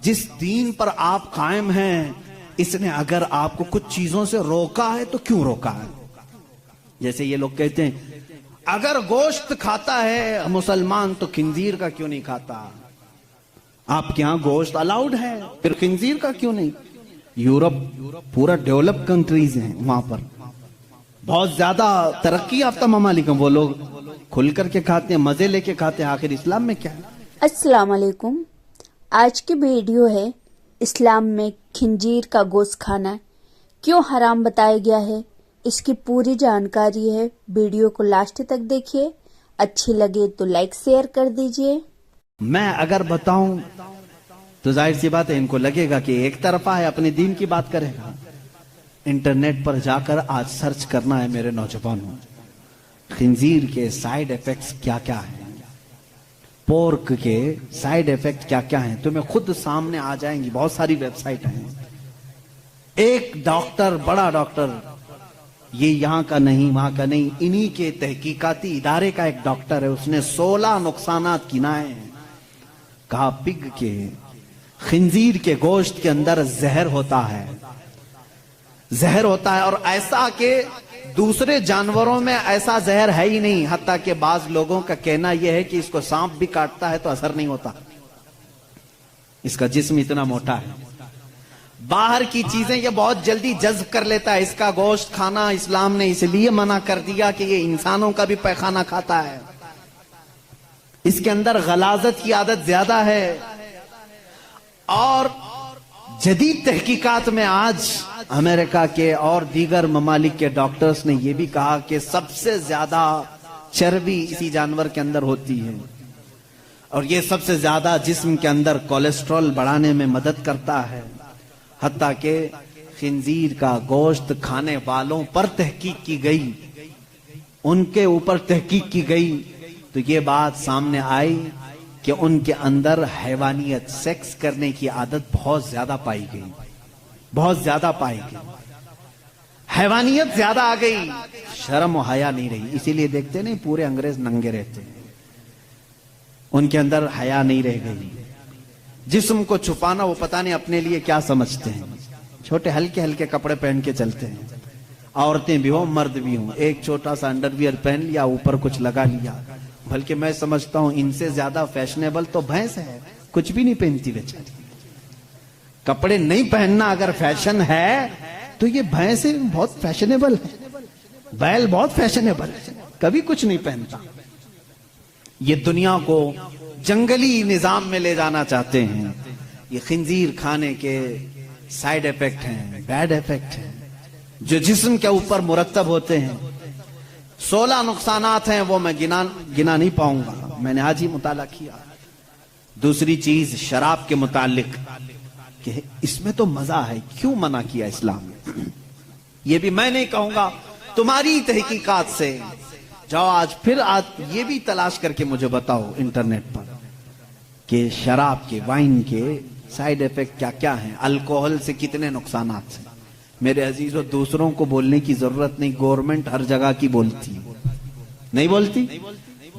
जिस दीन पर आप कायम हैं, इसने अगर आपको कुछ चीजों से रोका है तो क्यों रोका है? जैसे ये लोग कहते हैं अगर गोश्त खाता है मुसलमान तो खिंजीर का क्यों नहीं खाता? आपके यहां गोश्त अलाउड है, फिर खिंजीर का क्यों नहीं? यूरोप पूरा डेवलप कंट्रीज हैं, वहां पर बहुत ज्यादा तरक्की याफ्ता ममालिक हैं, वो लोग खुल करके खाते हैं, मजे लेके खाते हैं। आखिर इस्लाम में क्या है? अस्सलाम वालेकुम। आज की वीडियो है इस्लाम में खिंजीर का गोश्त खाना क्यों हराम बताया गया है, इसकी पूरी जानकारी है। वीडियो को लास्ट तक देखिए, अच्छी लगे तो लाइक शेयर कर दीजिए। मैं अगर बताऊं तो जाहिर सी बात है इनको लगेगा कि एक तरफा है, अपने दीन की बात करेगा। इंटरनेट पर जाकर आज सर्च करना है मेरे नौजवानों, खिंजीर के साइड इफेक्ट्स क्या क्या हैं, पोर्क के साइड इफेक्ट क्या क्या हैं, तुम्हें खुद सामने आ जाएंगी। बहुत सारी वेबसाइट हैं। एक डॉक्टर, बड़ा डॉक्टर, ये यहां का नहीं वहां का नहीं, इन्हीं के तहकीकाती इदारे का एक डॉक्टर है, उसने 16 नुकसानात गिनाए हैं। कहा पिग के, खिंजीर के गोश्त के अंदर जहर होता है, जहर होता है, और ऐसा कि दूसरे जानवरों में ऐसा जहर है ही नहीं। हत्ता कि बाज लोगों का कहना यह है कि इसको सांप भी काटता है तो असर नहीं होता, इसका जिस्म इतना मोटा है। बाहर की चीजें ये बहुत जल्दी जज्ब कर लेता है। इसका गोश्त खाना इस्लाम ने इसलिए मना कर दिया कि ये इंसानों का भी पैखाना खाता है, इसके अंदर गलाजत की आदत ज्यादा है। और जदीद तहकीकात में आज अमेरिका के और दीगर ममालिक के डॉक्टर्स ने यह भी कहा कि सबसे ज्यादा चर्बी इसी जानवर के अंदर होती है, और यह सबसे ज्यादा जिस्म के अंदर कोलेस्ट्रॉल बढ़ाने में मदद करता है। हत्ता कि खिंजीर का गोश्त खाने वालों पर तहकीक की गई, उनके ऊपर तहकीक की गई, तो ये बात सामने आई कि उनके अंदर हैवानियत, सेक्स करने की आदत बहुत ज्यादा पाई गई, बहुत ज्यादा पाई गई, हैवानियत ज्यादा आ गई, शर्म और हया नहीं रही। इसीलिए देखते नहीं पूरे अंग्रेज नंगे रहते हैं, उनके अंदर हया नहीं रह गई। जिस्म को छुपाना वो पता नहीं अपने लिए क्या समझते हैं, छोटे हल्के हल्के कपड़े पहन के चलते हैं, औरतें भी हो मर्द भी हो, एक छोटा सा अंडरवियर पहन लिया, ऊपर कुछ लगा लिया। बल्कि मैं समझता हूं इनसे ज्यादा फैशनेबल तो भैंस है, कुछ भी नहीं पहनती बेचारी। कपड़े नहीं पहनना अगर फैशन है तो ये भैंस बहुत फैशनेबल है, बैल बहुत फैशनेबल है, कभी कुछ नहीं पहनता। ये दुनिया को जंगली निजाम में ले जाना चाहते हैं। ये खिंजीर खाने के साइड इफेक्ट हैं, बैड इफेक्ट हैं, जो जिस्म के ऊपर मुरतब होते हैं। 16 नुकसानात हैं, वो मैं गिना नहीं पाऊंगा, मैंने आज ही मुताला किया। दूसरी चीज शराब के मुतालिक कि इसमें तो मजा है, क्यों मना किया इस्लाम ने? ये भी मैं नहीं कहूंगा, तुम्हारी तहकीकात से जाओ आज फिर आज ये भी तलाश करके मुझे बताओ इंटरनेट पर कि शराब के, वाइन के साइड इफेक्ट क्या क्या हैं, अल्कोहल से कितने नुकसानात हैं। मेरे अजीजों, दूसरों को बोलने की जरूरत नहीं, गवर्नमेंट हर जगह की बोलती, नहीं बोलती?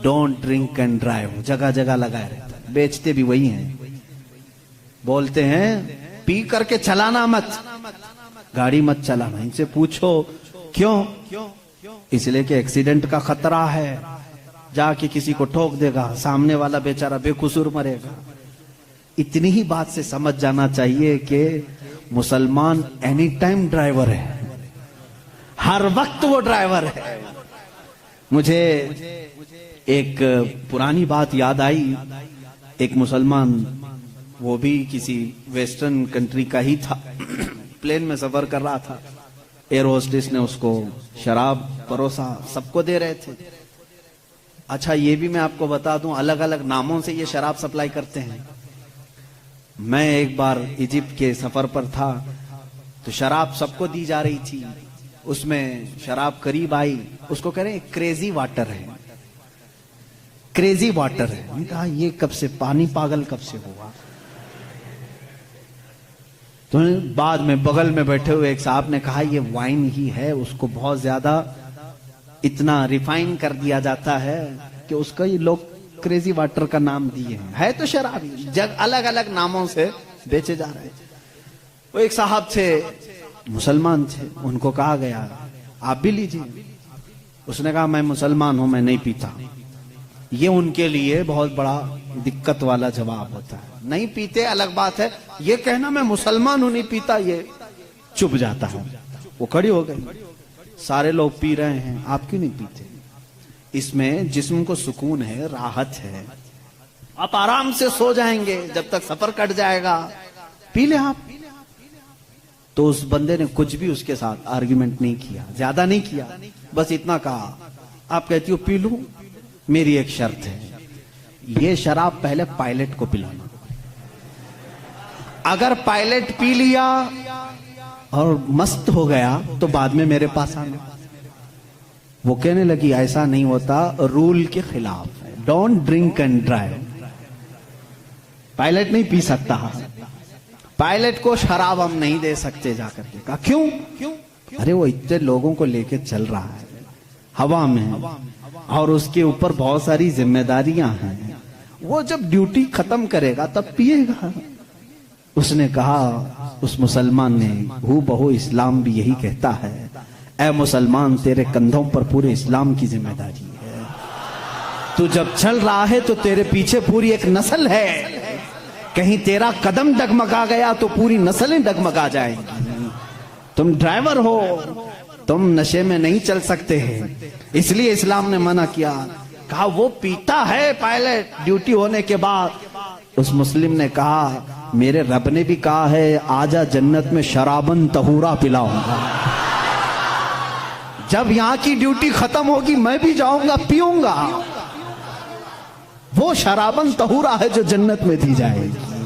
डोंट ड्रिंक एंड ड्राइव जगह जगह लगाए रहता है, बेचते भी वही हैं। बोलते हैं पी करके चलाना मत, गाड़ी मत चलाना। इनसे पूछो क्यों? इसलिए कि एक्सीडेंट का खतरा है, जाके किसी को ठोक देगा, सामने वाला बेचारा बेकसूर मरेगा। इतनी ही बात से समझ जाना चाहिए कि मुसलमान एनी टाइम ड्राइवर है, हर वक्त वो ड्राइवर है। मुझे एक पुरानी बात याद आई। एक मुसलमान, वो भी किसी वेस्टर्न कंट्री का ही था, प्लेन में सफर कर रहा था, एयर होस्टेस ने उसको शराब परोसा, सबको दे रहे थे। अच्छा ये भी मैं आपको बता दूं, अलग अलग नामों से ये शराब सप्लाई करते हैं। मैं एक बार इजिप्ट के सफर पर था, तो शराब सबको दी जा रही थी, उसमें शराब करीब आई, उसको कह रहे हैं क्रेजी वाटर है, क्रेजी वाटर है। मैंने कहा ये कब से, पानी पागल कब से हुआ? तो बाद में बगल में बैठे हुए एक साहब ने कहा ये वाइन ही है, उसको बहुत ज्यादा इतना रिफाइन कर दिया जाता है कि उसका ये लोग کریزی واٹر کا نام دیے ہیں، ہے تو شراب جگ الگ الگ ناموں سے بیچے جا رہے ہیں۔ وہ ایک صاحب تھے، مسلمان تھے، ان کو کہا گیا آپ بھی لیجیے۔ اس نے کہا میں مسلمان ہوں، میں نہیں پیتا۔ یہ ان کے لیے بہت بڑا دقت والا جواب ہوتا ہے۔ نہیں پیتے الگ بات ہے، یہ کہنا میں مسلمان ہوں نہیں پیتا، یہ چپ جاتا ہے۔ وہ کھڑی ہو گئی، سارے لوگ پی رہے ہیں، آپ کیوں نہیں پیتے؟ اس میں جسم کو سکون ہے، راحت ہے، آپ آرام سے سو جائیں گے جب تک سفر کٹ جائے گا، پی لیں آپ۔ تو اس بندے نے کچھ بھی اس کے ساتھ آرگیومنٹ نہیں کیا، زیادہ نہیں کیا، بس اتنا کہا آپ کہتی ہو پی لوں، میری ایک شرط ہے، یہ شراب پہلے پائلٹ کو پلانا، اگر پائلٹ پی لیا اور مست ہو گیا تو بعد میں میرے پاس آنا۔ وہ کہنے لگی ایسا نہیں ہوتا، رول کے خلاف ہے، don't drink and drive, pilot نہیں پی سکتا، پائلٹ کو شراب ہم نہیں دے سکتے۔ جا کر کے کہا کیوں؟ ارے وہ اتنے لوگوں کو لے کے چل رہا ہے ہوا میں، اور اس کے اوپر بہت ساری ذمہ داریاں ہیں، وہ جب ڈیوٹی ختم کرے گا تب پیے گا۔ اس نے کہا، اس مسلمان نے، ہو بہو اسلام بھی یہی کہتا ہے، اے مسلمان تیرے کندھوں پر پورے اسلام کی ذمہ داری ہے، تو جب چل رہا ہے تو تیرے پیچھے پوری ایک نسل ہے، کہیں تیرا قدم ڈگمگا گیا تو پوری نسلیں ڈگمگا جائیں گی، تم ڈرائیور ہو، تم نشے میں نہیں چل سکتے ہیں، اس لیے اسلام نے منع کیا۔ کہا وہ پیتا ہے پائلٹ ڈیوٹی ہونے کے بعد۔ اس مسلم نے کہا میرے رب نے بھی کہا ہے آجا جنت میں شرابن طہورا پلاؤں گا، جب یہاں کی ڈیوٹی ختم ہوگی میں بھی جاؤں گا، پیوں گا، وہ شرابن طہورا ہے جو جنت میں دی جائے گی۔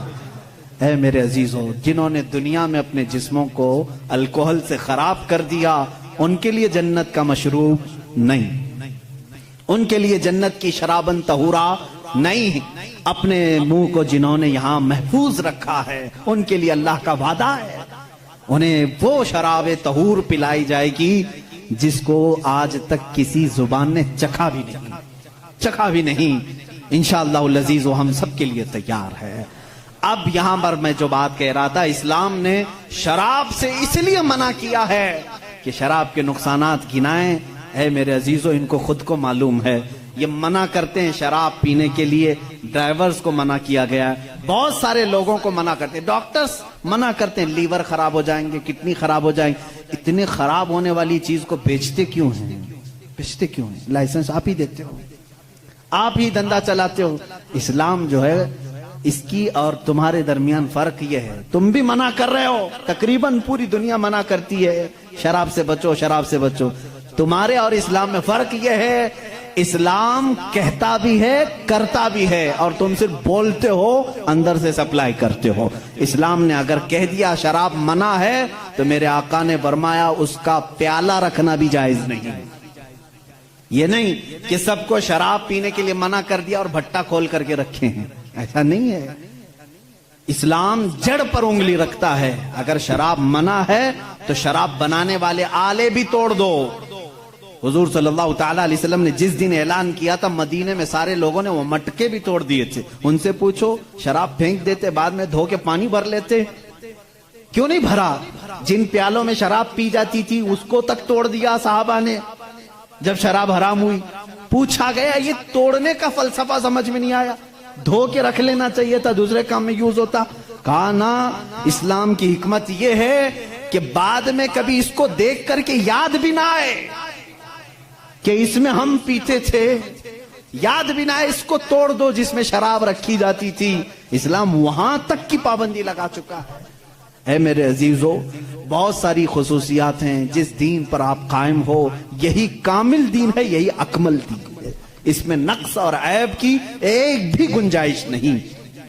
اے میرے عزیزو، جنہوں نے دنیا میں اپنے جسموں کو الکوہل سے خراب کر دیا، ان کے لیے جنت کا مشروب نہیں، ان کے لیے جنت کی شرابن طہورا نہیں۔ اپنے منہ کو جنہوں نے یہاں محفوظ رکھا ہے، ان کے لیے اللہ کا وعدہ ہے، انہیں وہ شراب طہور پلائی جائے گی جس کو آج تک کسی زبان نے چکھا بھی نہیں۔ انشاءاللہ العزیز ہم سب کے لیے تیار ہے۔ اب یہاں پر میں جو بات کہہ رہا تھا، اسلام نے شراب سے اس لیے منع کیا ہے کہ شراب کے نقصانات گنائیں۔ اے میرے عزیزو، ان کو خود کو معلوم ہے، یہ منع کرتے ہیں شراب پینے کے لیے، ڈرائیورز کو منع کیا گیا ہے، بہت سارے لوگوں کو منع کرتے ہیں، ڈاکٹرز منع کرتے ہیں، لیور خراب ہو جائیں گے، کڈنی خراب ہو جائیں گے۔ اتنے خراب ہونے والی چیز کو بیچتے کیوں ہیں؟ لائسنس آپ ہی دیتے ہو، آپ ہی دھندا چلاتے ہو۔ اسلام جو ہے اس کی اور تمہارے درمیان فرق یہ ہے، تم بھی منع کر رہے ہو، تقریباً پوری دنیا منع کرتی ہے شراب سے بچو، شراب سے بچو۔ تمہارے اور اسلام میں فرق یہ ہے، اسلام کہتا بھی ہے کرتا بھی ہے، اور تم صرف بولتے ہو، اندر سے سپلائی کرتے ہو۔ اسلام نے اگر کہہ دیا شراب منع ہے تو میرے آقا نے فرمایا اس کا پیالہ رکھنا بھی جائز نہیں۔ یہ نہیں کہ سب کو شراب پینے کے لیے منع کر دیا اور بھٹا کھول کر کے رکھے ہیں، ایسا نہیں ہے۔ اسلام جڑ پر انگلی رکھتا ہے، اگر شراب منع ہے تو شراب بنانے والے آلے بھی توڑ دو۔ حضور صلی اللہ تعالیٰ علیہ وسلم نے جس دن اعلان کیا تھا، مدینے میں سارے لوگوں نے وہ مٹکے بھی توڑ دیے تھے۔ ان سے پوچھو، شراب پھینک دیتے، بعد میں دھو کے پانی بھر لیتے، کیوں نہیں بھرا؟ جن پیالوں میں شراب پی جاتی تھی اس کو تک توڑ دیا صحابہ نے جب شراب حرام ہوئی۔ پوچھا گیا یہ توڑنے کا فلسفہ سمجھ میں نہیں آیا، دھو کے رکھ لینا چاہیے تھا، دوسرے کام میں یوز ہوتا۔ کہا نا، اسلام کی حکمت یہ ہے کہ بعد میں کبھی اس کو دیکھ کر کے یاد بھی نہ آئے کہ اس میں ہم پیتے تھے، یاد بھی نہ آئے، اس کو توڑ دو جس میں شراب رکھی جاتی تھی۔ اسلام وہاں تک کی پابندی لگا چکا ہے۔ اے میرے عزیزو، بہت ساری خصوصیات ہیں، جس دین پر آپ قائم ہو یہی کامل دین ہے، یہی اکمل دین ہے، اس میں نقص اور عیب کی ایک بھی گنجائش نہیں۔